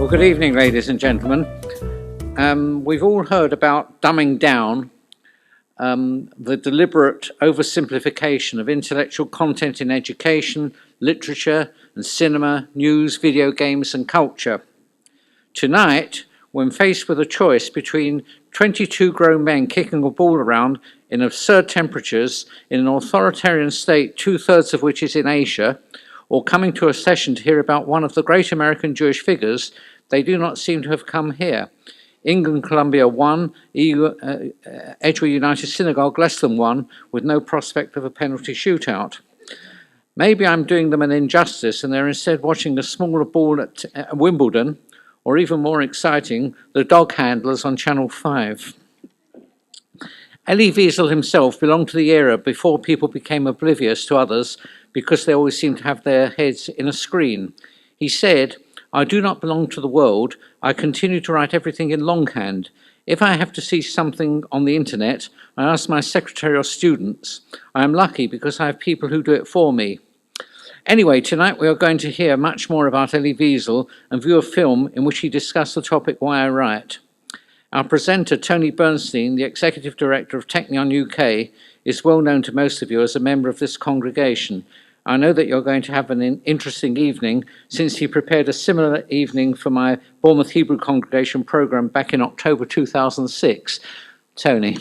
Well, good evening, ladies and gentlemen. We've all heard about dumbing down, the deliberate oversimplification of intellectual content in education, literature and cinema, news, video games and culture. Tonight, when faced with a choice between 22 grown men kicking a ball around in absurd temperatures in an authoritarian state, 2/3 of which is in Asia, or coming to a session to hear about one of the great American Jewish figures, they do not seem to have come here. England-Columbia won, Edgewood United Synagogue less than won, with no prospect of a penalty shootout. Maybe I'm doing them an injustice and they're instead watching a smaller ball at Wimbledon, or even more exciting, the dog handlers on Channel 5. Elie Weisel himself belonged to the era before people became oblivious to others because they always seemed to have their heads in a screen. He said, "I do not belong to the world. I continue to write everything in longhand. If I have to see something on the internet, I ask my secretary or students. I am lucky because I have people who do it for me." Anyway, tonight we are going to hear much more about Elie Weisel and view a film in which he discussed the topic Why I Write. Our presenter, Tony Bernstein, the Executive Director of Technion UK, is well known to most of you as a member of this congregation. I know that you're going to have an interesting evening, since he prepared a similar evening for my Bournemouth Hebrew congregation programme back in October 2006. Tony.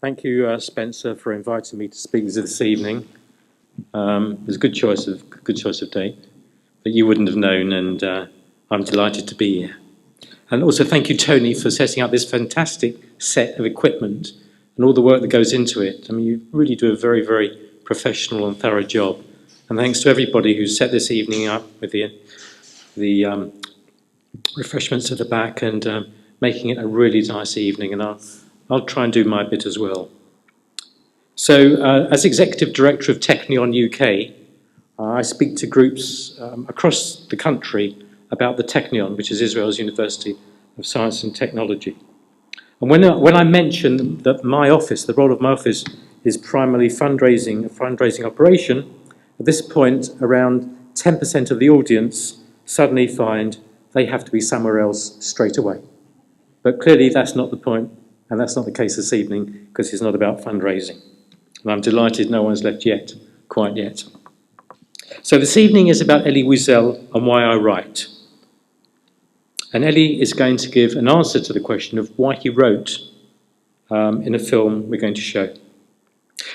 Thank you, Spencer, for inviting me to speak this evening. It was a good choice of date that you wouldn't have known, and I'm delighted to be here. And also thank you, Tony, for setting up this fantastic set of equipment and all the work that goes into it. I mean, you really do a very, very professional and thorough job. And thanks to everybody who set this evening up with the refreshments at the back and making it a really nice evening. And I'll try and do my bit as well. So, as Executive Director of Technion UK, I speak to groups across the country about the Technion, which is Israel's University of Science and Technology. And when I mention that my office, the role of my office, is primarily a fundraising operation, at this point, around 10% of the audience suddenly find they have to be somewhere else straight away. But clearly that's not the point, and that's not the case this evening, because it's not about fundraising. And I'm delighted no one's left yet, quite yet. So this evening is about Elie Weisel and why I write. And Elie is going to give an answer to the question of why he wrote in a film we're going to show.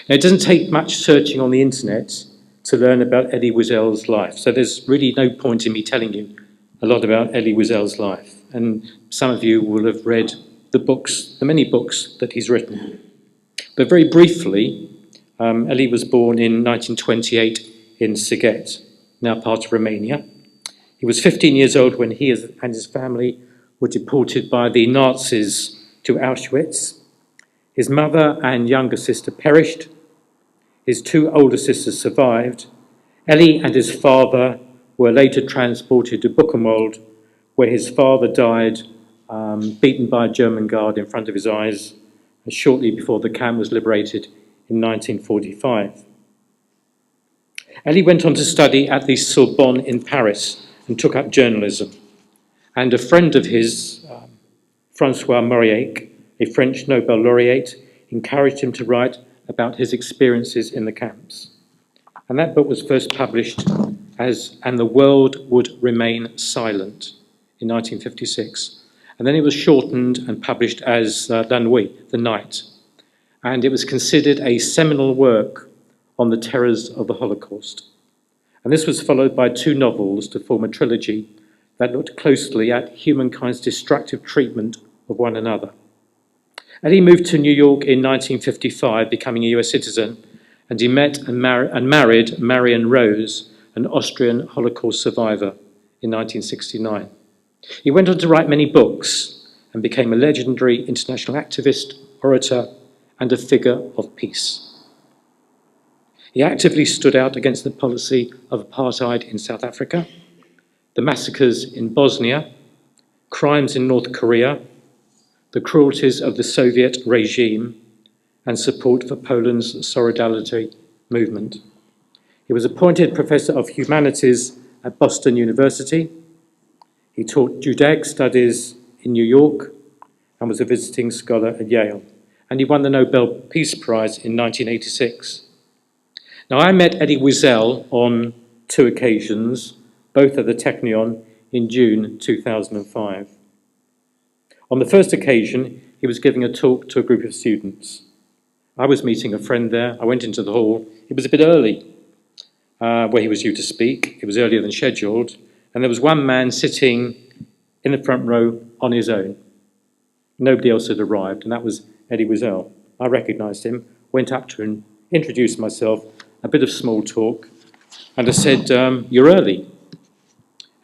Now, it doesn't take much searching on the internet to learn about Elie Weisel's life. So there's really no point in me telling you a lot about Elie Weisel's life. And some of you will have read the many books that he's written. But very briefly, Elie was born in 1928 in Sighet, now part of Romania. He was 15 years old when he and his family were deported by the Nazis to Auschwitz. His mother and younger sister perished. His two older sisters survived. Elie and his father were later transported to Buchenwald, where his father died, beaten by a German guard in front of his eyes, shortly before the camp was liberated in 1945. Elie went on to study at the Sorbonne in Paris and took up journalism. And a friend of his, François Mauriac, a French Nobel laureate, encouraged him to write about his experiences in the camps. And that book was first published as And the World Would Remain Silent in 1956. And then it was shortened and published as La Nuit, The Night. And it was considered a seminal work on the terrors of the Holocaust. And this was followed by two novels to form a trilogy that looked closely at humankind's destructive treatment of one another. Elie moved to New York in 1955, becoming a US citizen, and he met and married Marion Rose, an Austrian Holocaust survivor, in 1969. He went on to write many books and became a legendary international activist, orator, and a figure of peace. He actively stood out against the policy of apartheid in South Africa, the massacres in Bosnia, crimes in North Korea, the cruelties of the Soviet regime, and support for Poland's solidarity movement. He was appointed Professor of Humanities at Boston University. He taught Judaic studies in New York and was a visiting scholar at Yale. And he won the Nobel Peace Prize in 1986. Now, I met Elie Weisel on 2 occasions, both at the Technion in June 2005. On the first occasion, he was giving a talk to a group of students. I was meeting a friend there. I went into the hall. It was a bit early where he was due to speak. It was earlier than scheduled. And there was one man sitting in the front row on his own. Nobody else had arrived, and that was Elie Weisel. I recognised him, went up to him, introduced myself, a bit of small talk, and I said, "You're early."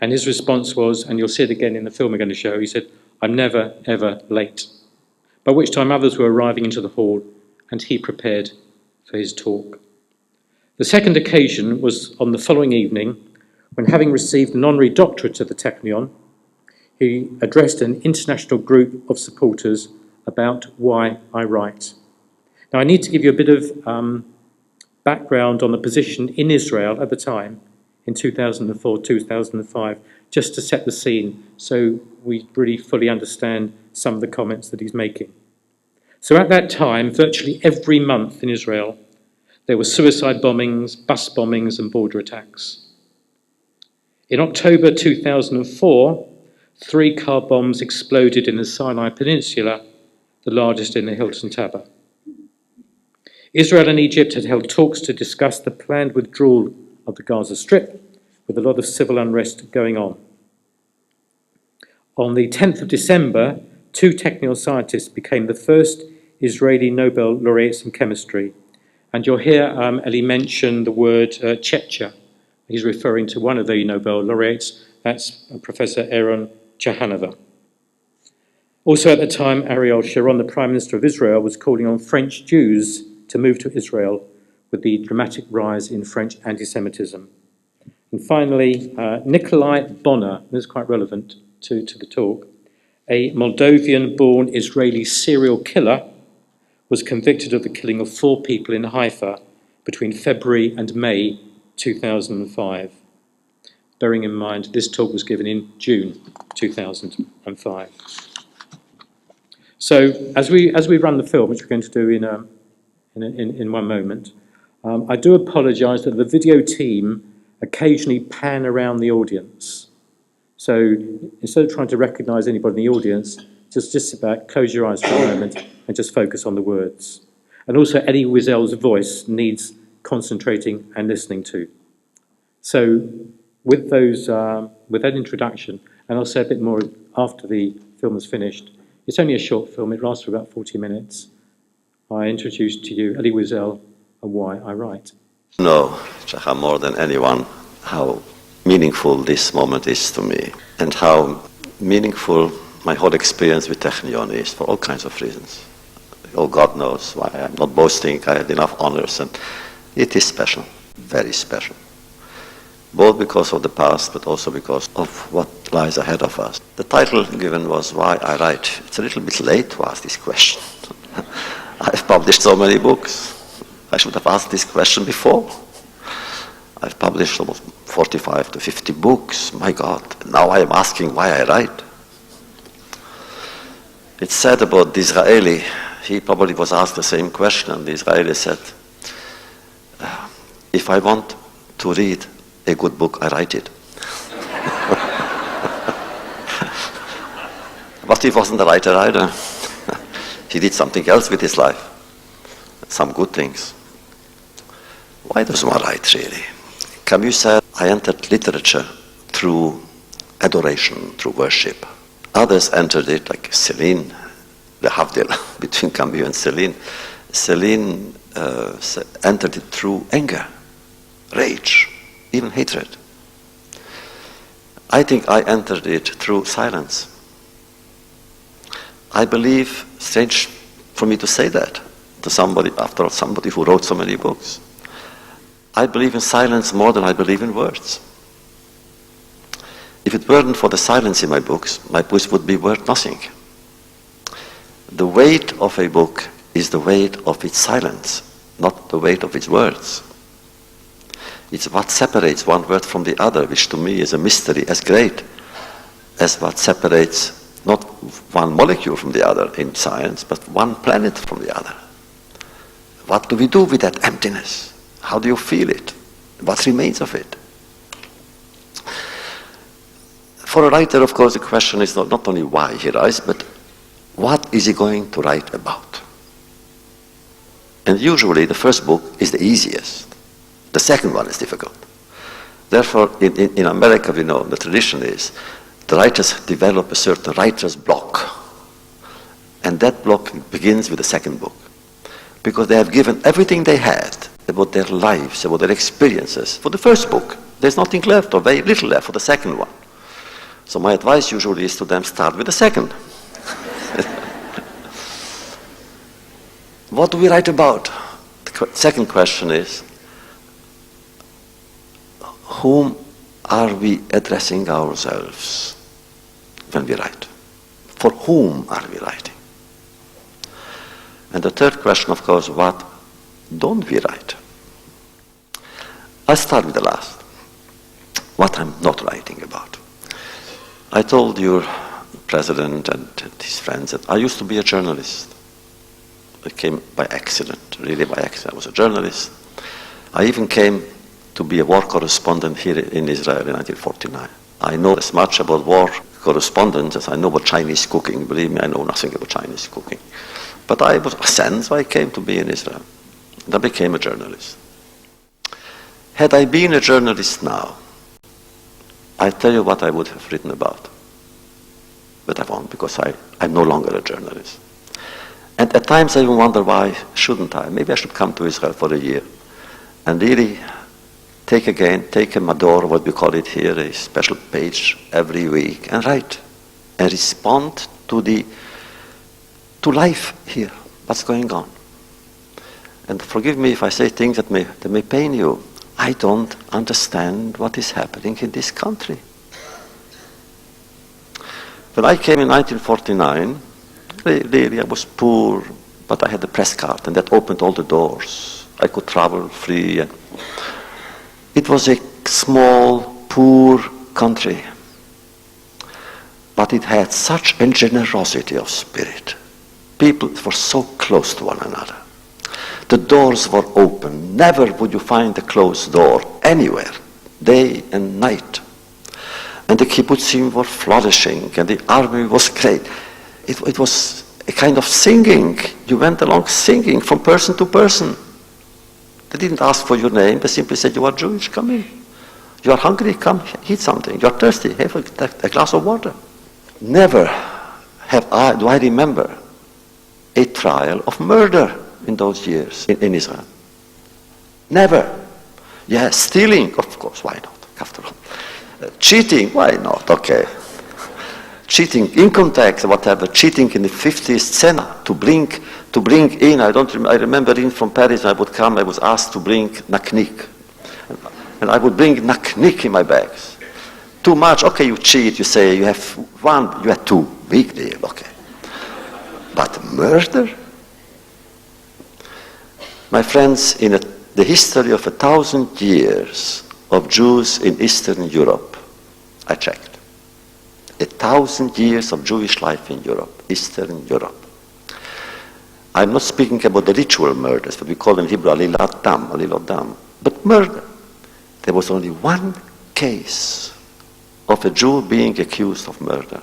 And his response was, and you'll see it again in the film we're going to show, he said, "I'm never, ever late." By which time others were arriving into the hall, and he prepared for his talk. The second occasion was on the following evening, when, having received an honorary doctorate at the Technion, he addressed an international group of supporters about why I write. Now, I need to give you a bit of background on the position in Israel at the time, in 2004, 2005, just to set the scene so we really fully understand some of the comments that he's making. So at that time, virtually every month in Israel, there were suicide bombings, bus bombings, and border attacks. In October 2004, 3 car bombs exploded in the Sinai Peninsula, the largest in the Hilton Tabor. Israel and Egypt had held talks to discuss the planned withdrawal of the Gaza Strip, with a lot of civil unrest going on. On the 10th of December, 2 Technion scientists became the first Israeli Nobel laureates in chemistry. And you'll hear Elie mention the word Chetcha. He's referring to one of the Nobel laureates, that's Professor Aaron Jahanova. Also at the time, Ariel Sharon, the Prime Minister of Israel, was calling on French Jews to move to Israel with the dramatic rise in French anti-Semitism. And finally, Nikolai Bonner, this is quite relevant to the talk, a Moldovan-born Israeli serial killer, was convicted of the killing of 4 people in Haifa between February and May 2005. Bearing in mind, this talk was given in June 2005. So, as we run the film, which we're going to do in one moment, I do apologise that the video team occasionally pan around the audience. So, instead of trying to recognise anybody in the audience, just sit back, close your eyes for a moment, and just focus on the words. And also, Elie Weisel's voice needs concentrating and listening to. So, with that introduction, and I'll say a bit more after the film is finished. It's only a short film, it lasts for about 40 minutes. I introduce to you Elie Weisel and why I write. No, Chacha, more than anyone, how meaningful this moment is to me, and how meaningful my whole experience with Technion is, for all kinds of reasons. Oh, God knows why. I'm not boasting, I had enough honors, and it is special, very special. Both because of the past, but also because of what lies ahead of us. The title given was Why I Write. It's a little bit late to ask this question. I've published so many books. I should have asked this question before. I've published almost 45 to 50 books. My God, now I am asking why I write. It's said about the Israeli, he probably was asked the same question, and the Israeli said, if I want to read a good book, I write it. But he wasn't a writer either. He did something else with his life, some good things. Why does one write, really? Camus said, I entered literature through adoration, through worship. Others entered it, like Céline, the Havdil between Camus and Céline. Céline entered it through anger, rage, even hatred. I think I entered it through silence. I believe, strange for me to say that to somebody, after all, somebody who wrote so many books. I believe in silence more than I believe in words. If it weren't for the silence in my books would be worth nothing. The weight of a book is the weight of its silence, not the weight of its words. It's what separates one word from the other, which to me is a mystery as great as what separates not one molecule from the other in science, but one planet from the other. What do we do with that emptiness? How do you feel it? What remains of it? For a writer, of course, the question is not only why he writes, but what is he going to write about? And usually the first book is the easiest. The second one is difficult. Therefore, in America, we know the tradition is the writers develop a certain writer's block. And that block begins with the second book. Because they have given everything they had about their lives, about their experiences. For the first book, there's nothing left, or very little left for the second one. So my advice usually is to them, start with the second. What do we write about? The second question is, whom are we addressing ourselves when we write? For whom are we writing? And the third question, of course, what don't we write? I'll start with the last. What I'm not writing about. I told your president and his friends that I used to be a journalist. It came by accident, really by accident. I was a journalist. I even came to be a war correspondent here in Israel in 1949. I know as much about war correspondence as I know about Chinese cooking. Believe me, I know nothing about Chinese cooking. But I was a sense why I came to be in Israel. And I became a journalist. Had I been a journalist now, I tell you what I would have written about. But I won't, because I'm no longer a journalist. And at times I even wonder, why shouldn't I? Maybe I should come to Israel for a year and really take a mador, what we call it here, a special page every week, and write and respond to life here, what's going on. And forgive me if I say things that may pain you. I don't understand what is happening in this country. When I came in 1949, really, I was poor, but I had a press card, and that opened all the doors. I could travel free. It was a small, poor country, but it had such a generosity of spirit. People were so close to one another. The doors were open. Never would you find a closed door anywhere, day and night. And the kibbutzim were flourishing, and the army was great. It was a kind of singing. You went along singing from person to person. They didn't ask for your name. They simply said, you are Jewish, come in. You are hungry, come eat something. You are thirsty, have a glass of water. Never do I remember a trial of murder in those years in Israel. Never. Yeah, stealing, of course, why not? After all. Cheating, why not? Okay. Cheating, income tax, whatever. Cheating in the 50th Senate to bring in. I remember in from Paris. I was asked to bring naknik, and I would bring naknik in my bags. Too much. Okay, you cheat. You say you have one. You had two. Big deal. Okay. But murder. My friends, in the history of 1,000 years of Jews in Eastern Europe, I checked. 1,000 years of Jewish life in Europe, Eastern Europe. I'm not speaking about the ritual murders, what we call in Hebrew alilat dam, but murder. There was only one case of a Jew being accused of murder.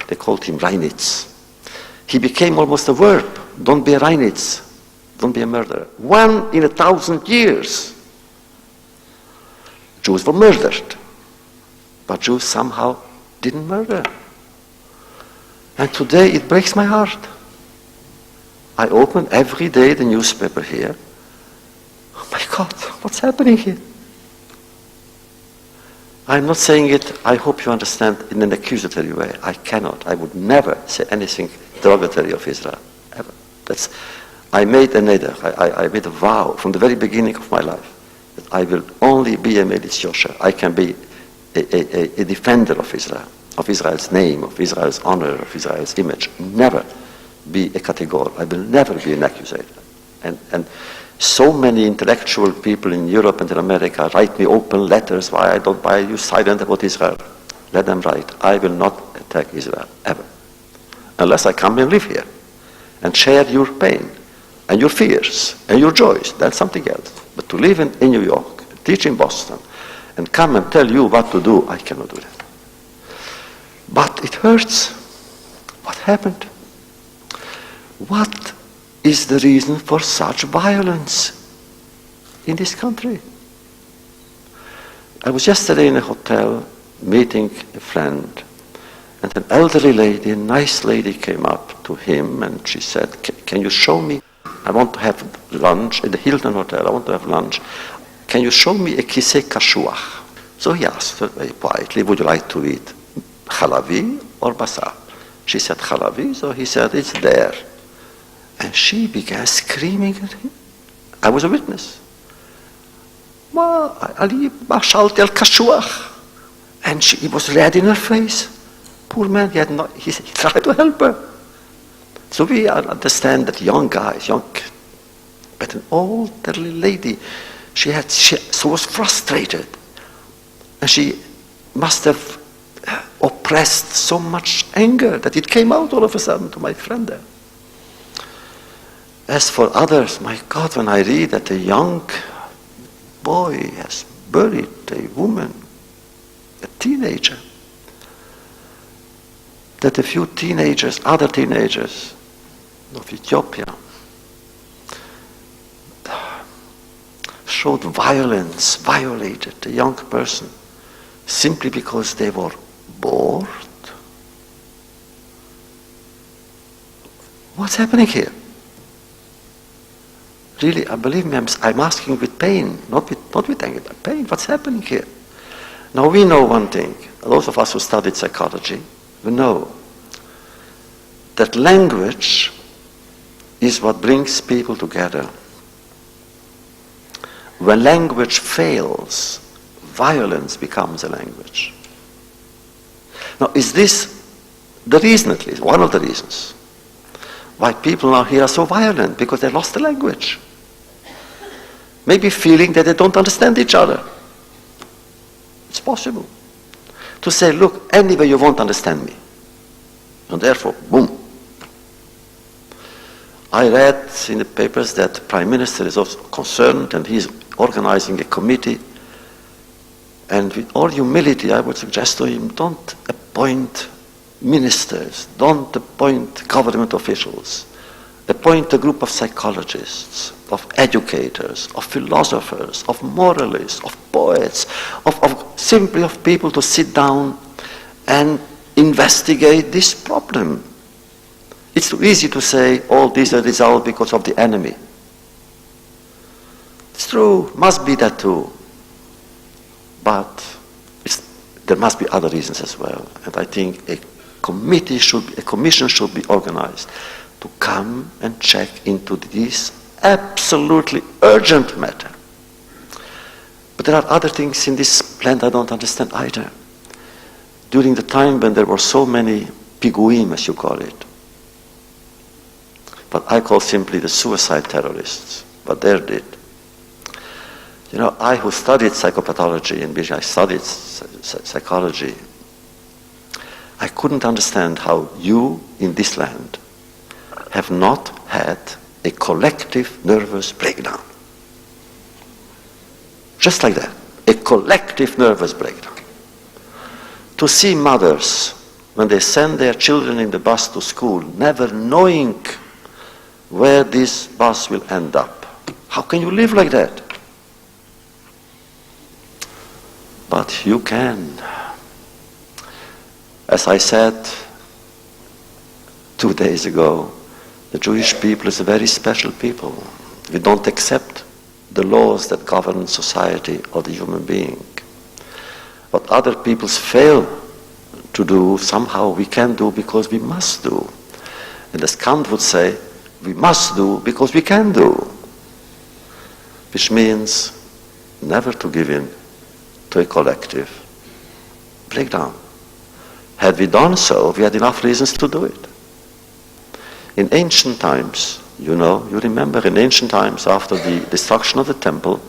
They called him Reinitz. He became almost a verb. Don't be a Reinitz. Don't be a murderer. One in 1,000 years. Jews were murdered. But Jews somehow didn't murder. And today it breaks my heart. I open every day the newspaper here. Oh my God, what's happening here? I'm not saying it, I hope you understand, in an accusatory way. I cannot. I would never say anything derogatory of Israel. Ever. I made a neder. I made a vow from the very beginning of my life that I will only be a Melitz Yosher. I can be a defender of Israel, of Israel's name, of Israel's honor, of Israel's image. Never be a category. I will never be an accusator. And so many intellectual people in Europe and in America write me open letters. Why are you silent about Israel? Let them write. I will not attack Israel, ever. Unless I come and live here and share your pain and your fears and your joys, that's something else. But to live in New York, teach in Boston, and come and tell you what to do, I cannot do that. But it hurts. What happened? What is the reason for such violence in this country? I was yesterday in a hotel meeting a friend, and an elderly lady, a nice lady, came up to him and she said, can you show me? I want to have lunch at the Hilton Hotel. I want to have lunch. Can you show me a kisei kashuach? So he asked her very quietly, would you like to eat halavi or basar? She said halavi, so he said, it's there. And she began screaming at him. I was a witness. Ali bashalti al kashuach. And he was red in her face. Poor man, he tried to help her. So we understand that young guys, but an elderly lady, she was frustrated. And she must have oppressed so much anger that it came out all of a sudden to my friend there. As for others, my God, when I read that a young boy has buried a woman, a teenager, that a few teenagers, other teenagers of Ethiopia, showed violence, violated a young person simply because they were bored. What's happening here? Really, believe me, I'm asking with pain, not with anger, but pain. What's happening here? Now we know one thing. Those of us who studied psychology, we know that language is what brings people together. When language fails, violence becomes a language. Now, is this the reason, at least, one of the reasons, why people now here are so violent? Because they lost the language. Maybe feeling that they don't understand each other. It's possible. To say, look, anyway you won't understand me. And therefore, boom. I read in the papers that the Prime Minister is also concerned and he's organizing a committee. And with all humility, I would suggest to him, don't appoint ministers, don't appoint government officials. Appoint a group of psychologists, of educators, of philosophers, of moralists, of poets, simply of people to sit down and investigate this problem. It's too easy to say, all these are results because of the enemy. It's true, must be that too. But there must be other reasons as well. And I think a commission should be organized to come and check into this absolutely urgent matter. But there are other things in this plan I don't understand either. During the time when there were so many piguim, as you call it, but I call simply the suicide terrorists, what they did. You know, I who studied psychopathology, in which I studied psychology, I couldn't understand how you in this land have not had a collective nervous breakdown. Just like that, a collective nervous breakdown. To see mothers, when they send their children in the bus to school, never knowing where this bus will end up. How can you live like that? But you can. As I said 2 days ago, the Jewish people is a very special people. We don't accept the laws that govern society or the human being. What other peoples fail to do, somehow we can do because we must do. And as Kant would say, we must do because we can do. Which means never to give in to a collective breakdown. Had we done so, we had enough reasons to do it. In ancient times, you remember in ancient times after the destruction of the temple,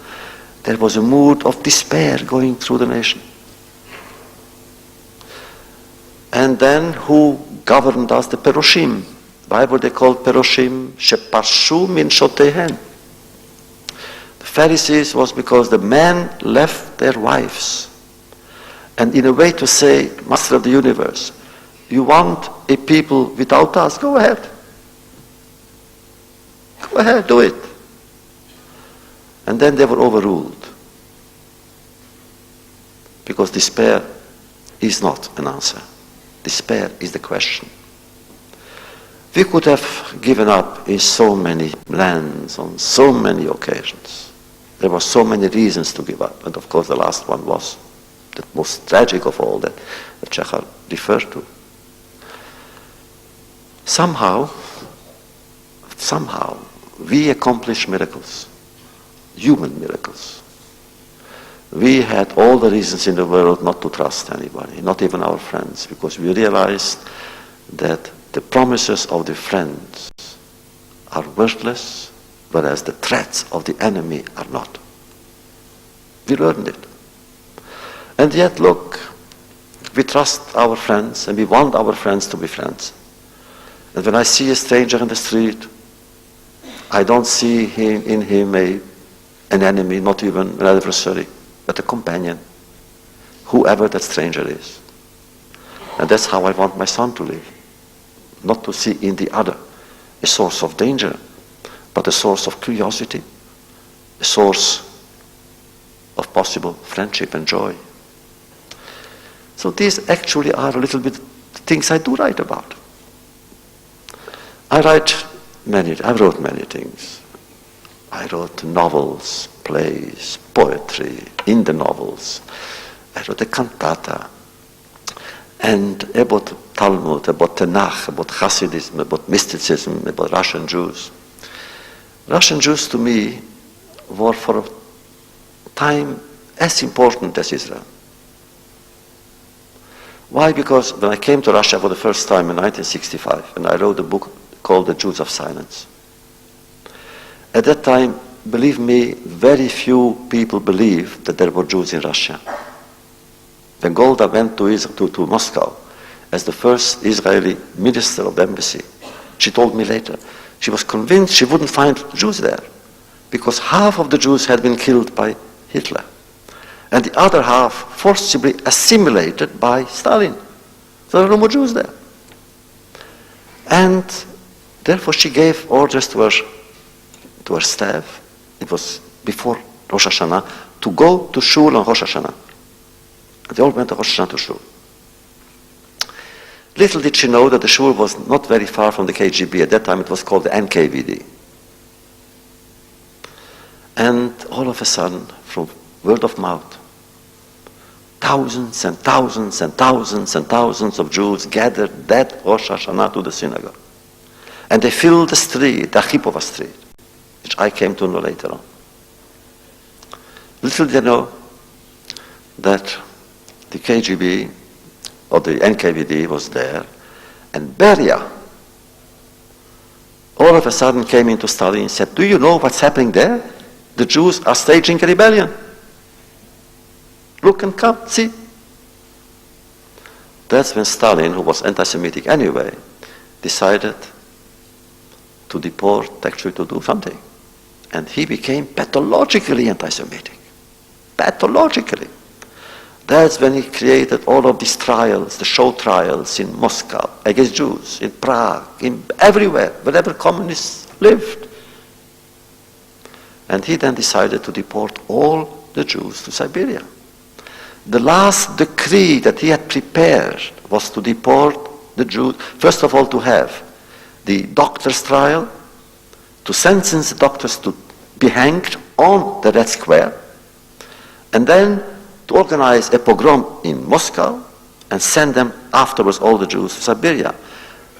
there was a mood of despair going through the nation. And And then who governed us? The Peroshim. Why were they called Peroshim? Sheparshu min shotehen. The Pharisees was because the men left their wives. And in a way to say, Master of the universe, you want a people without us? Go ahead. Go ahead, do it. And then they were overruled. Because despair is not an answer. Despair is the question. We could have given up in so many lands, on so many occasions. There were so many reasons to give up. And of course the last one was the most tragic of all that Czechar referred to. Somehow, we accomplish miracles, human miracles. We had all the reasons in the world not to trust anybody, not even our friends, because we realized that the promises of the friends are worthless, whereas the threats of the enemy are not. We learned it. And yet, look, we trust our friends and we want our friends to be friends. And when I see a stranger in the street, I don't see in him an enemy, not even an adversary, but a companion, whoever that stranger is. And that's how I want my son to live. Not to see in the other a source of danger, but a source of curiosity, a source of possible friendship and joy. So these actually are a little bit things I do write about. I wrote many things. I wrote novels, plays, poetry, in the novels. I wrote a cantata. And about Talmud, about Tanakh, about Hasidism, about mysticism, about Russian Jews. Russian Jews to me were for a time as important as Israel. Why? Because when I came to Russia for the first time in 1965, and I wrote a book called The Jews of Silence. At that time, believe me, very few people believed that there were Jews in Russia. When Golda went to Moscow as the first Israeli minister of the embassy, she told me later, she was convinced she wouldn't find Jews there because half of the Jews had been killed by Hitler and the other half forcibly assimilated by Stalin. So there were no more Jews there. And therefore she gave orders to her staff, it was before Rosh Hashanah, to go to Shul on Rosh Hashanah. They all went to Rosh Hashanah to Shul. Little did she know that the Shul was not very far from the KGB. At that time it was called the NKVD. And all of a sudden, from word of mouth, thousands and thousands and thousands and thousands of Jews gathered that Rosh Hashanah to the synagogue. And they filled the street, the Archipova Street, which I came to know later on. Little did they know that the KGB or the NKVD was there, and Beria all of a sudden came into Stalin and said, "Do you know what's happening there? The Jews are staging a rebellion. Look and come, see." That's when Stalin, who was anti-Semitic anyway, decided to deport, actually to do something. And he became pathologically anti-Semitic. Pathologically. That's when he created all of these trials, the show trials in Moscow, against Jews, in Prague, in everywhere, wherever communists lived. And he then decided to deport all the Jews to Siberia. The last decree that he had prepared was to deport the Jews, first of all to have the doctor's trial, to sentence the doctors to be hanged on the Red Square, and then to organize a pogrom in Moscow and send them afterwards, all the Jews, to Siberia.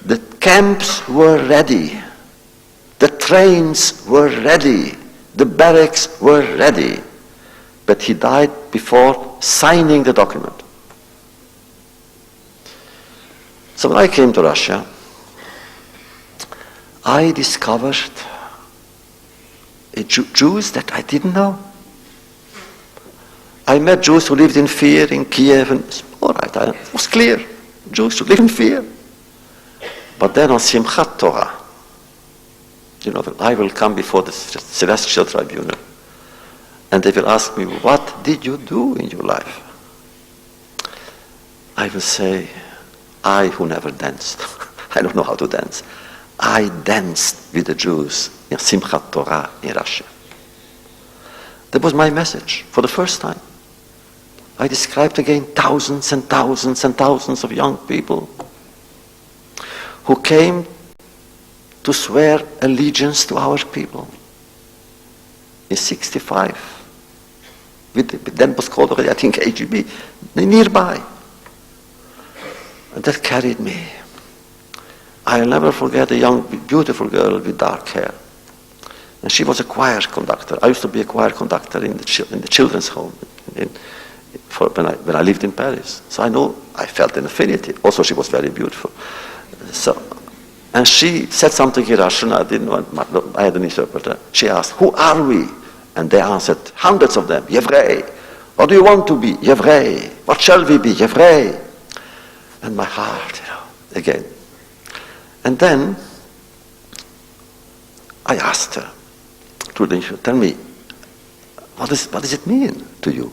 The camps were ready. The trains were ready. The barracks were ready. But he died before signing the document. So when I came to Russia, I discovered Jews that I didn't know. I met Jews who lived in fear in Kiev, and all right, it was clear. Jews should live in fear. But then on Simchat Torah, I will come before the celestial tribunal, and they will ask me, what did you do in your life? I will say, I who never danced, I don't know how to dance, I danced with the Jews in Simchat Torah in Russia. That was my message for the first time. I described again thousands and thousands and thousands of young people who came to swear allegiance to our people. In 1965, then was called already, I think, AGB, nearby. And that carried me. I'll never forget a young, beautiful girl with dark hair. And she was a choir conductor. I used to be a choir conductor in the children's home when I lived in Paris. So I felt an affinity. Also, she was very beautiful. And she said something in Russian. I had an interpreter. She asked, who are we? And they answered, hundreds of them, Yevrei. What do you want to be? Yevrei. What shall we be? Yevrei. And my heart, again. And then I asked her, tell me, what does it mean to you?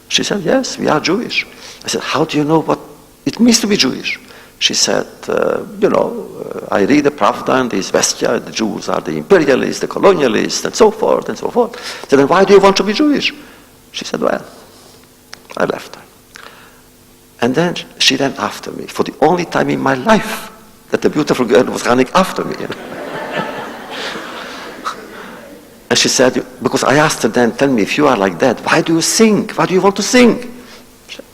She said, yes, we are Jewish. I said, how do you know what it means to be Jewish? She said, I read the Pravda and the Izvestia, the Jews are the imperialists, the colonialists, and so forth, and so forth. I said, then why do you want to be Jewish? She said, well, I left her. And then she ran after me, for the only time in my life that the beautiful girl was running after me. And she said, because I asked her then, tell me, if you are like that, why do you sing? Why do you want to sing?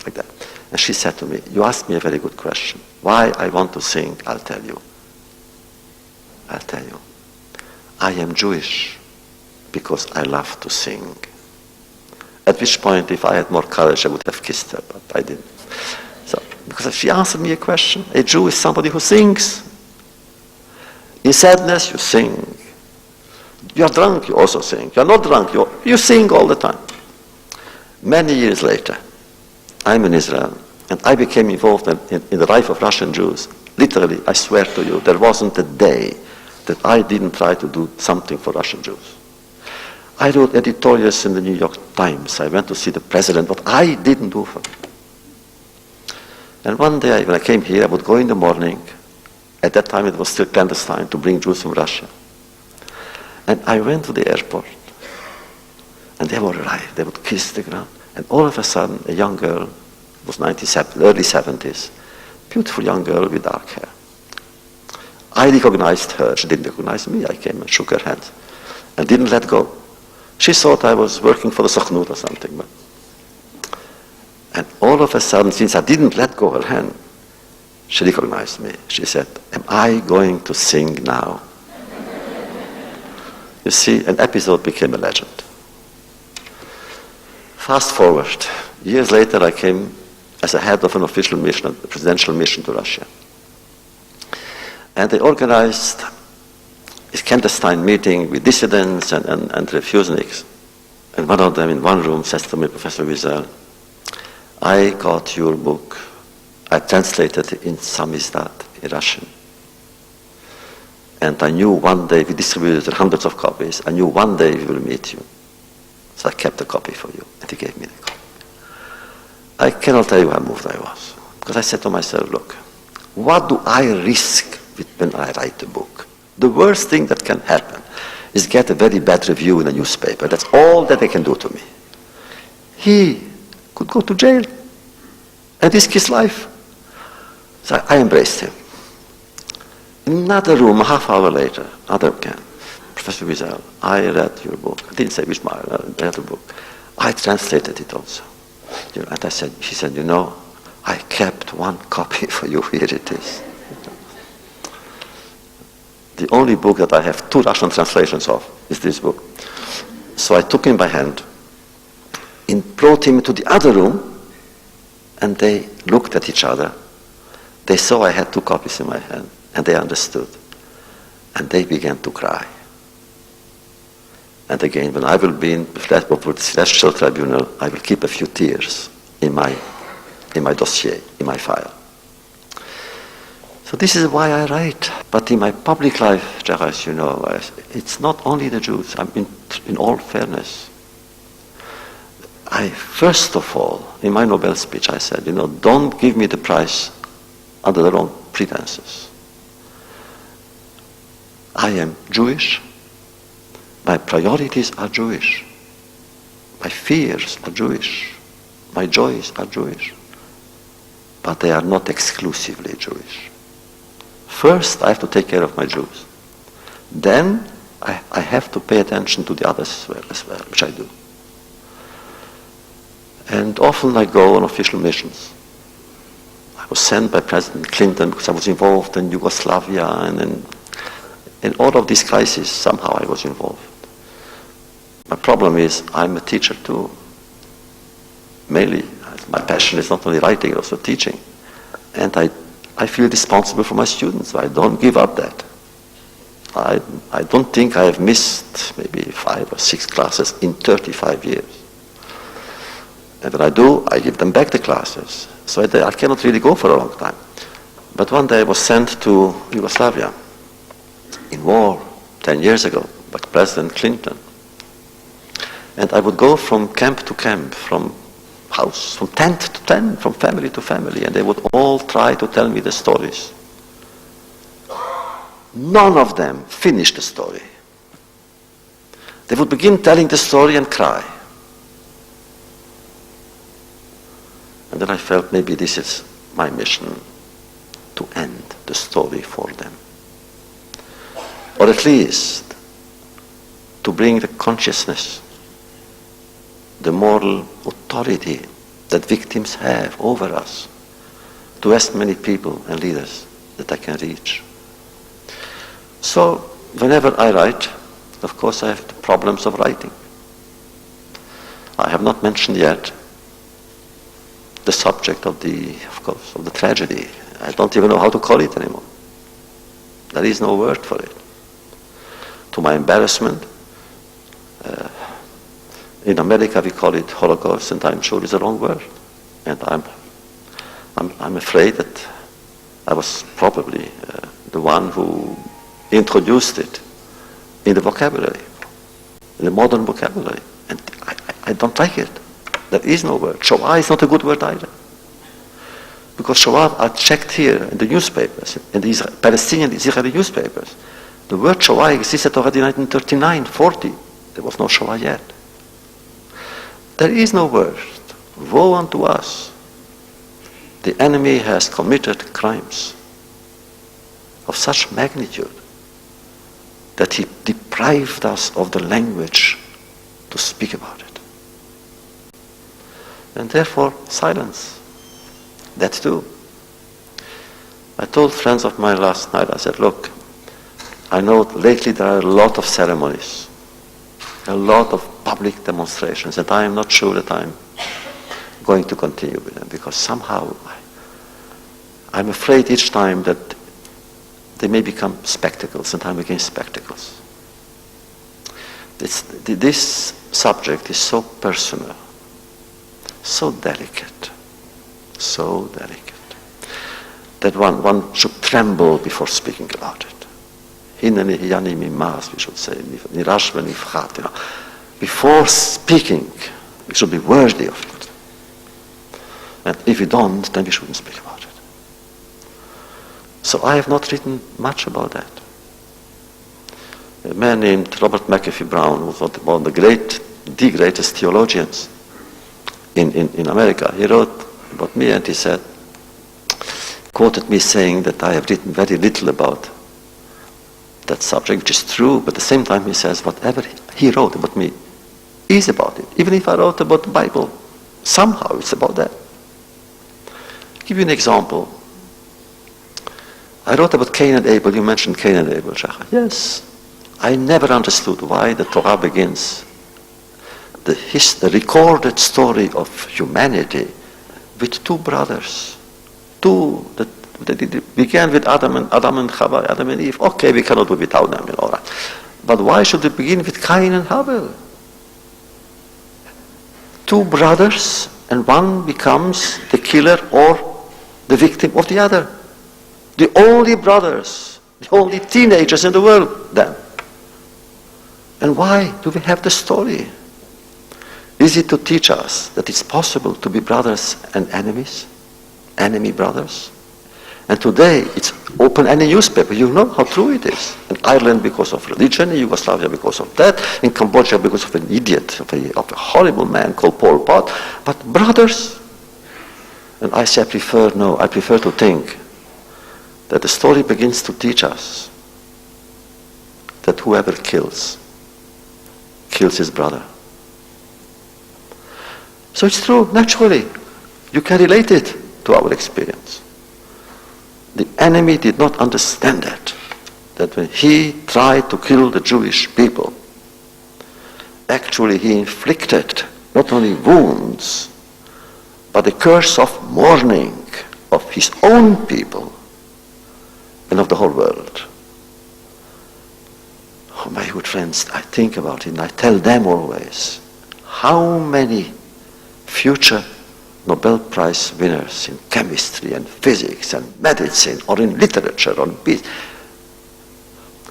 Like that. And she said to me, you asked me a very good question. Why I want to sing, I'll tell you. I'll tell you. I am Jewish because I love to sing. At which point, if I had more courage, I would have kissed her, but I didn't. So, because she answered me a question. A Jew is somebody who sings. In sadness, you sing. You are drunk, you also sing. You are not drunk, you sing all the time. Many years later, I'm in Israel, and I became involved in the life of Russian Jews. Literally, I swear to you, there wasn't a day that I didn't try to do something for Russian Jews. I wrote editorials in the New York Times. I went to see the president, what I didn't do for him. And one day, when I came here, I would go in the morning. At that time, it was still clandestine to bring Jews from Russia. And I went to the airport, and they would arrive. They would kiss the ground. And all of a sudden, a young girl, was 97, early 70s, beautiful young girl with dark hair. I recognized her. She didn't recognize me. I came and shook her hand and didn't let go. She thought I was working for the Sochnut or something. And all of a sudden, since I didn't let go her hand, she recognized me. She said, am I going to sing now? You see, an episode became a legend. Fast forward, years later I came as a head of an official mission, a presidential mission to Russia. And they organized a clandestine meeting with dissidents and refuseniks. And one of them in one room says to me, Professor Weisel, I got your book. I translated it in samizdat, in Russian. And I knew one day, we distributed hundreds of copies, I knew one day we will meet you. So I kept a copy for you, and he gave me the copy. I cannot tell you how moved I was, because I said to myself, look, what do I risk when I write a book? The worst thing that can happen is get a very bad review in a newspaper. That's all that they can do to me. He could go to jail and risk his life. So I embraced him. In another room, a half hour later, other again, Professor Weisel, I read your book. I didn't say which one, I read the book. I translated it also. And she said, I kept one copy for you, here it is. The only book that I have 2 Russian translations of is this book. So I took him by hand and brought him to the other room, and they looked at each other. They saw I had 2 copies in my hand, and they understood. And they began to cry. And again, when I will be in the Celestial Tribunal, I will keep a few tears in my dossier, in my file. So this is why I write. But in my public life, as you know, it's not only the Jews. In all fairness, first of all, in my Nobel speech, I said, don't give me the prize under the wrong pretenses. I am Jewish. My priorities are Jewish. My fears are Jewish. My joys are Jewish. But they are not exclusively Jewish. First, I have to take care of my Jews. Then, I have to pay attention to the others as well, which I do. And often I go on official missions. I was sent by President Clinton because I was involved in Yugoslavia, and in all of these crises, somehow I was involved. My problem is I'm a teacher too. Mainly, my passion is not only writing, also teaching. And I feel responsible for my students. I don't give up that. I don't think I have missed maybe 5 or 6 classes in 35 years. And when I do, I give them back the classes. So I cannot really go for a long time. But one day I was sent to Yugoslavia in war 10 years ago by President Clinton. And I would go from camp to camp, from tent to tent, from family to family, and they would all try to tell me the stories. None of them finished the story. They would begin telling the story and cry. And then I felt maybe this is my mission, to end the story for them. Or at least to bring the consciousness, the moral authority that victims have over us to as many people and leaders that I can reach. So whenever I write, of course I have the problems of writing. I have not mentioned yet the subject of the tragedy. I don't even know how to call it anymore. There is no word for it. To my embarrassment, in America we call it Holocaust, and I'm sure it's a wrong word. And I'm afraid that I was probably the one who introduced it in the vocabulary, in the modern vocabulary. And I don't like it. There is no word. Shoah is not a good word either. Because Shoah are checked here in the newspapers, in the Palestinian Israeli newspapers. The word Shoah existed already in 1939, 40. There was no Shoah yet. There is no word. Woe unto us. The enemy has committed crimes of such magnitude that he deprived us of the language to speak about it. And therefore, silence. That too. I told friends of mine last night, I said, look, I know lately there are a lot of ceremonies, a lot of public demonstrations, and I am not sure that I'm going to continue with them, because somehow I'm afraid each time that they may become spectacles, and I'm against spectacles. This subject is so personal, so delicate, that one should tremble before speaking about it. We should say, before speaking, we should be worthy of it. And if we don't, then we shouldn't speak about it. So I have not written much about that. A man named Robert McAfee Brown, was one of the greatest theologians in America, he wrote about me, and he said, quoted me saying that I have written very little about that subject, which is true, but at the same time he says whatever he wrote about me is about it. Even if I wrote about the Bible, somehow it's about that. I'll give you an example. I wrote about Cain and Abel. You mentioned Cain and Abel, Shachar. Yes. I never understood why the Torah begins the recorded story of humanity with two brothers. Two that began with Adam and Chava, Adam and Eve. Okay, we cannot do without them, all right. But why should it begin with Cain and Abel? Two brothers, and one becomes the killer or the victim of the other. The only brothers, the only teenagers in the world then. And why do we have the story? Is it to teach us that it's possible to be brothers and enemies? Enemy brothers? And today, it's open any newspaper. You know how true it is. In Ireland because of religion, in Yugoslavia because of that, in Cambodia because of an idiot, of a horrible man called Pol Pot. But brothers? And I say I prefer to think that the story begins to teach us that whoever kills his brother. So it's true, naturally. You can relate it to our experience. The enemy did not understand that when he tried to kill the Jewish people, actually he inflicted not only wounds, but the curse of mourning of his own people and of the whole world. Oh, my good friends, I think about it and I tell them always, how many future Nobel Prize winners in chemistry and physics and medicine or in literature or in peace,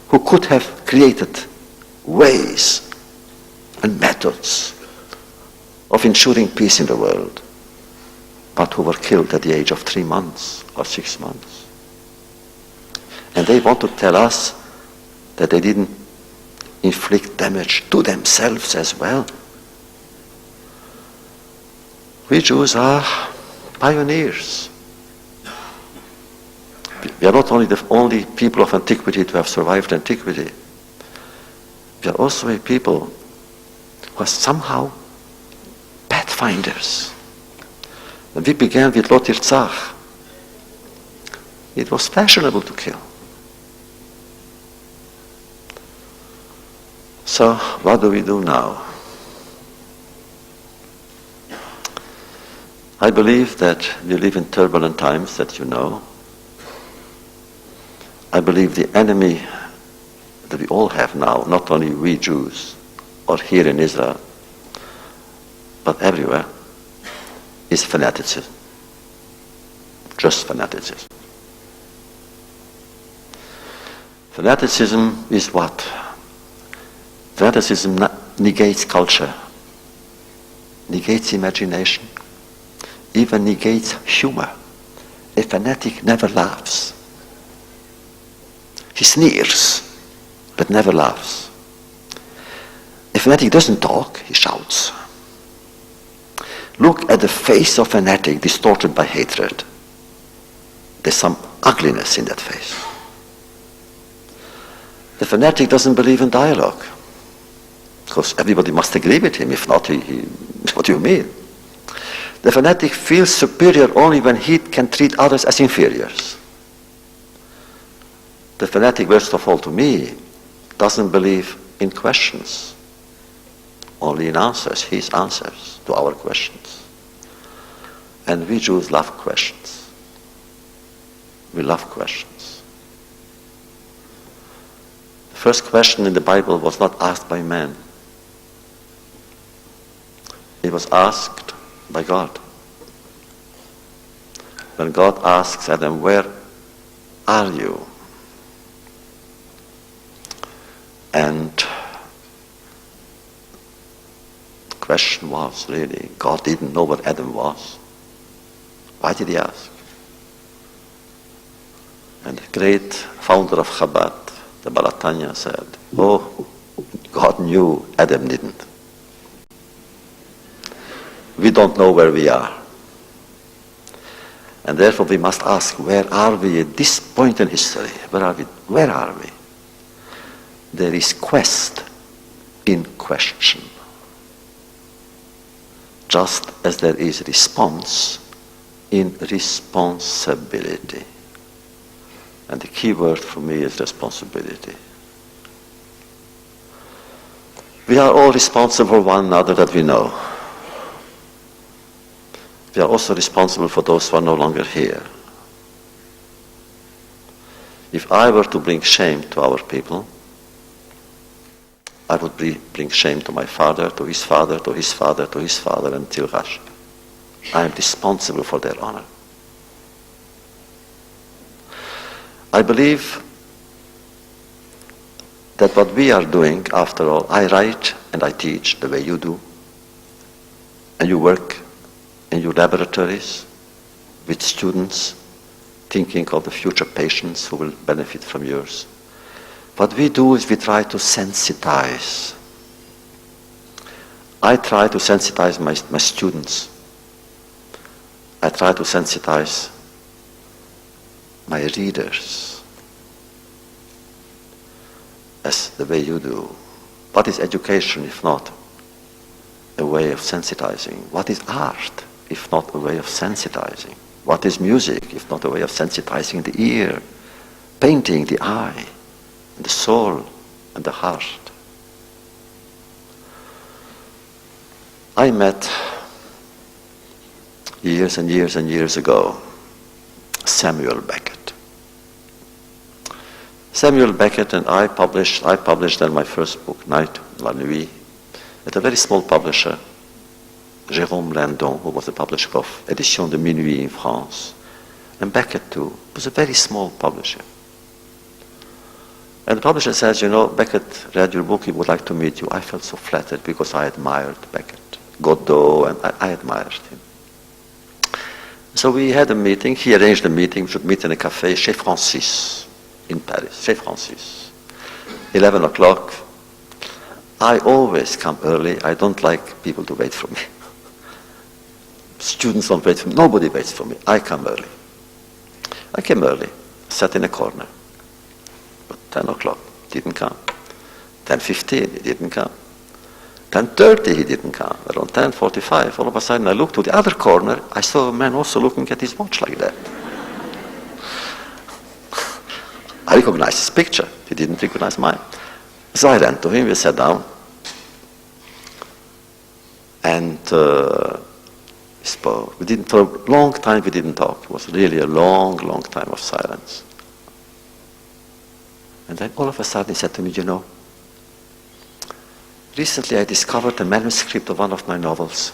who could have created ways and methods of ensuring peace in the world, but who were killed at the age of 3 months or 6 months. And they want to tell us that they didn't inflict damage to themselves as well. We Jews are pioneers. We are not only the only people of antiquity to have survived antiquity. We are also a people who are somehow pathfinders. When we began with Lotir Tzach, it was fashionable to kill. So what do we do now? I believe that we live in turbulent times, that you know. I believe the enemy that we all have now, not only we Jews, or here in Israel, but everywhere, is fanaticism. Just fanaticism. Fanaticism is what? Fanaticism negates culture, negates imagination, even negates humor. A fanatic never laughs. He sneers, but never laughs. A fanatic doesn't talk, he shouts. Look at the face of a fanatic distorted by hatred. There's some ugliness in that face. The fanatic doesn't believe in dialogue, because everybody must agree with him. If not, what do you mean? The fanatic feels superior only when he can treat others as inferiors. The fanatic, worst of all to me, doesn't believe in questions, only in answers, his answers to our questions. And we Jews love questions. We love questions. The first question in the Bible was not asked by man. It was asked by God. When God asks Adam, where are you? And the question was really, God didn't know where Adam was. Why did he ask? And the great founder of Chabad, the Balatanya, said, oh, God knew, Adam didn't. We don't know where we are. And therefore we must ask, where are we at this point in history? Where are we? Where are we? There is quest in question, just as there is response in responsibility. And the key word for me is responsibility. We are all responsible for one another that we know. We are also responsible for those who are no longer here. If I were to bring shame to our people, I would bring shame to my father, to his father, to his father, to his father, until Rashi. I am responsible for their honor. I believe that what we are doing, after all, I write and I teach the way you do, and you work in your laboratories with students thinking of the future patients who will benefit from yours. What we do is we try to sensitize. I try to sensitize my students. I try to sensitize my readers as the way you do. What is education if not a way of sensitizing? What is art if not a way of sensitizing? What is music if not a way of sensitizing the ear, painting the eye, and the soul, and the heart? I met years and years and years ago Samuel Beckett. Samuel Beckett and I published then my first book, Night, La Nuit, at a very small publisher, Jérôme Lindon, who was the publisher of Édition de Minuit in France. And Beckett too was a very small publisher. And the publisher says, you know, Beckett read your book, he would like to meet you. I felt so flattered because I admired Beckett, Godot, and I admired him. So we had a meeting, he arranged a meeting, we should meet in a cafe, Chez Francis, in Paris, Chez Francis. 11 o'clock. I always come early, I don't like people to wait for me. Students don't wait for me, nobody waits for me, I come early. I came early, sat in a corner. But 10 o'clock, didn't come. 10:15, he didn't come. 10:30, he didn't come. Around 10:45, all of a sudden I looked to the other corner, I saw a man also looking at his watch like that. I recognized his picture, he didn't recognize mine. So I ran to him, we sat down, and we spoke. For a long time we didn't talk. It was really a long, long time of silence. And then all of a sudden he said to me, you know, recently I discovered a manuscript of one of my novels.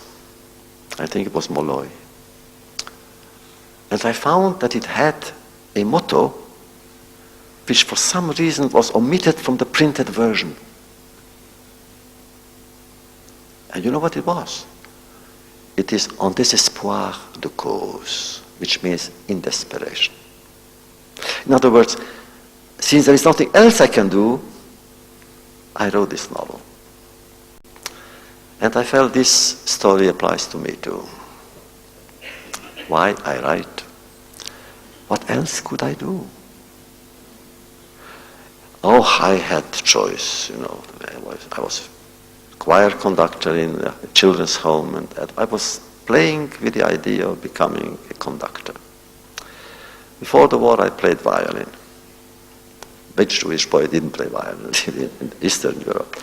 I think it was Molloy. And I found that it had a motto which for some reason was omitted from the printed version. And you know what it was? It is en désespoir de cause, which means in desperation. In other words, since there is nothing else I can do, I wrote this novel. And I felt this story applies to me too. Why I write? What else could I do? Oh, I had choice, you know. I was choir conductor in a children's home, and I was playing with the idea of becoming a conductor. Before the war, I played violin. Which Jewish boy didn't play violin in Eastern Europe?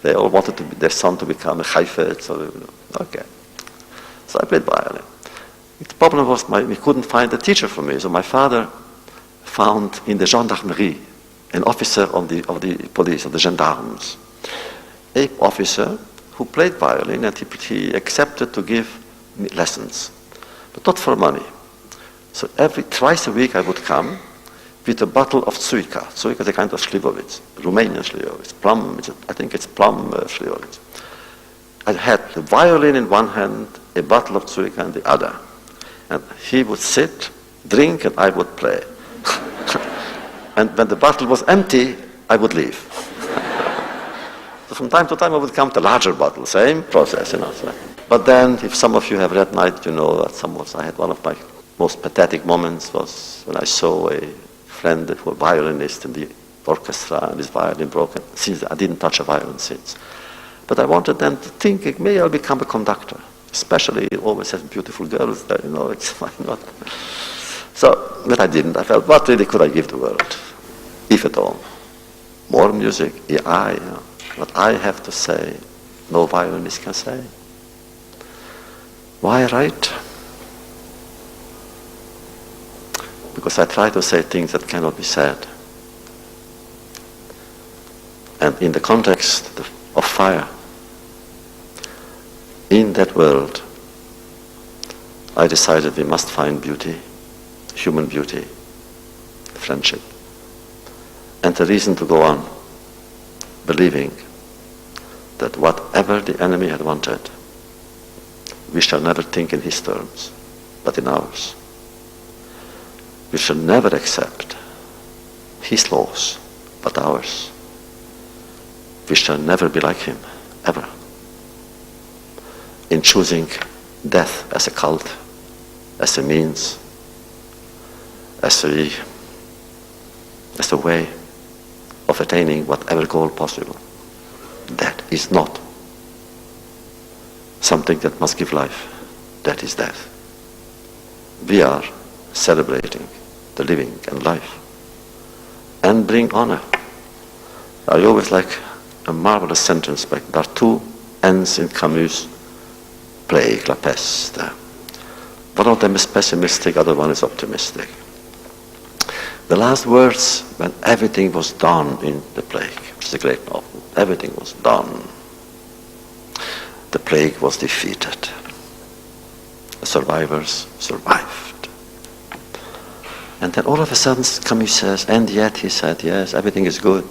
They all wanted their son to become a chayfetz. Okay. So I played violin. The problem was we couldn't find a teacher for me, so my father found in the gendarmerie an officer of the police, of the gendarmes, an officer who played violin, and he accepted to give me lessons, but not for money. So twice a week I would come with a bottle of Tsuika. Tsuika is a kind of Slivovitz, Romanian Slivovitz, I think it's plum Slivovitz. I had the violin in one hand, a bottle of Tsuika in the other. And he would sit, drink, and I would play. And when the bottle was empty, I would leave. So from time to time I would come to larger bottle, same process, you know. But then, if some of you have read Night, you know that I had one of my most pathetic moments was when I saw a friend who was a violinist in the orchestra and his violin broken. Since I didn't touch a violin since. But I wanted then to think, maybe I'll become a conductor. Especially, it always has beautiful girls there, you know, it's why not? So, but I didn't. I felt, what really could I give the world, if at all? More music, you know, what I have to say, no violinist can say. Why write? Because I try to say things that cannot be said. And in the context of fire, in that world, I decided we must find beauty, human beauty, friendship. and a reason to go on, believing that whatever the enemy had wanted, we shall never think in his terms, but in ours. We shall never accept his laws, but ours. We shall never be like him, ever. In choosing death as a cult, as a means, as a way of attaining whatever goal possible. That is not something that must give life. That is death. We are celebrating the living and life and bring honor. I always like a marvelous sentence back. There are two ends in Camus' plague, La Peste. One of them is pessimistic, other one is optimistic. The last words, when everything was done in the plague, which is a great novel, everything was done. The plague was defeated. The survivors survived. And then all of a sudden Camus says, and yet he said, yes, everything is good.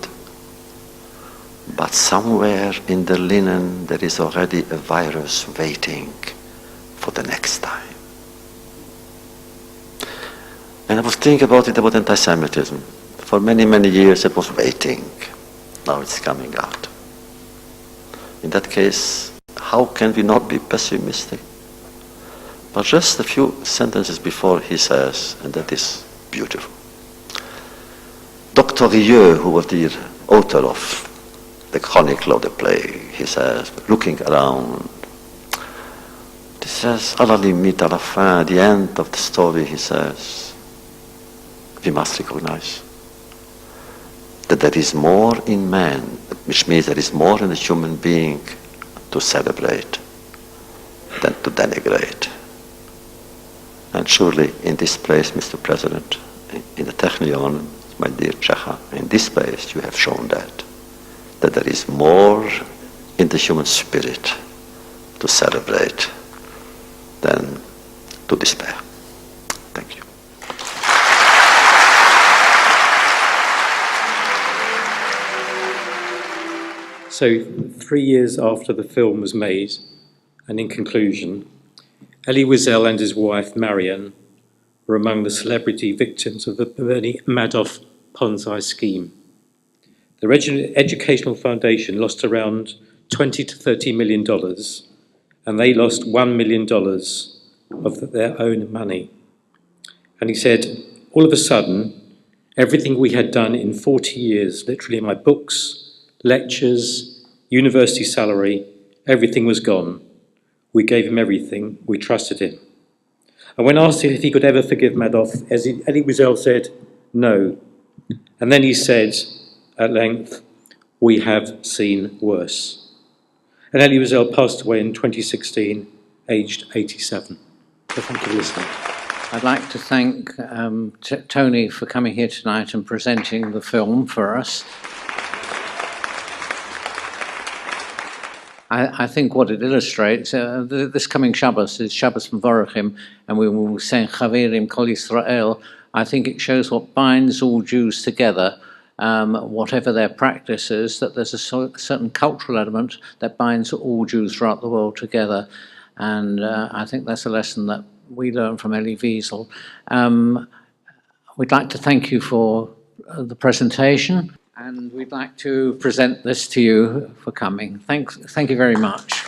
But somewhere in the linen there is already a virus waiting for the next time. And I was thinking about it, about anti-Semitism. For many, many years it was waiting. Now it's coming out. In that case, how can we not be pessimistic? But just a few sentences before he says, and that is beautiful. Dr. Rieu, who was the author of the Chronicle of the Plague, he says, looking around, he says, à la limite, à la fin, at the end of the story, he says, we must recognize that there is more in man, which means there is more in a human being to celebrate than to denigrate. And surely in this place, Mr. President, in the Technion, my dear Czecha, in this place you have shown that there is more in the human spirit to celebrate than to despair. Thank you. So 3 years after the film was made, and in conclusion, Elie Weisel and his wife Marion were among the celebrity victims of the Bernie Madoff Ponzi scheme. The Educational Foundation lost around $20 to $30 million, and they lost $1 million of their own money. And he said, all of a sudden, everything we had done in 40 years, literally my books, lectures, university salary, everything was gone. We gave him everything. We trusted him. And when asked if he could ever forgive Madoff, Elie Weisel said, no. And then he said, at length, we have seen worse. And Elie Weisel passed away in 2016, aged 87. So thank you for listening. I'd like to thank Tony for coming here tonight and presenting the film for us. I think what it illustrates, this coming Shabbos is Shabbos Mevorachim, and we will sing Chaverim Kol Yisrael. I think it shows what binds all Jews together, whatever their practice is, that there's a certain cultural element that binds all Jews throughout the world together. And I think that's a lesson that we learn from Elie Weisel. We'd like to thank you for the presentation. And we'd like to present this to you for coming. Thank you very much.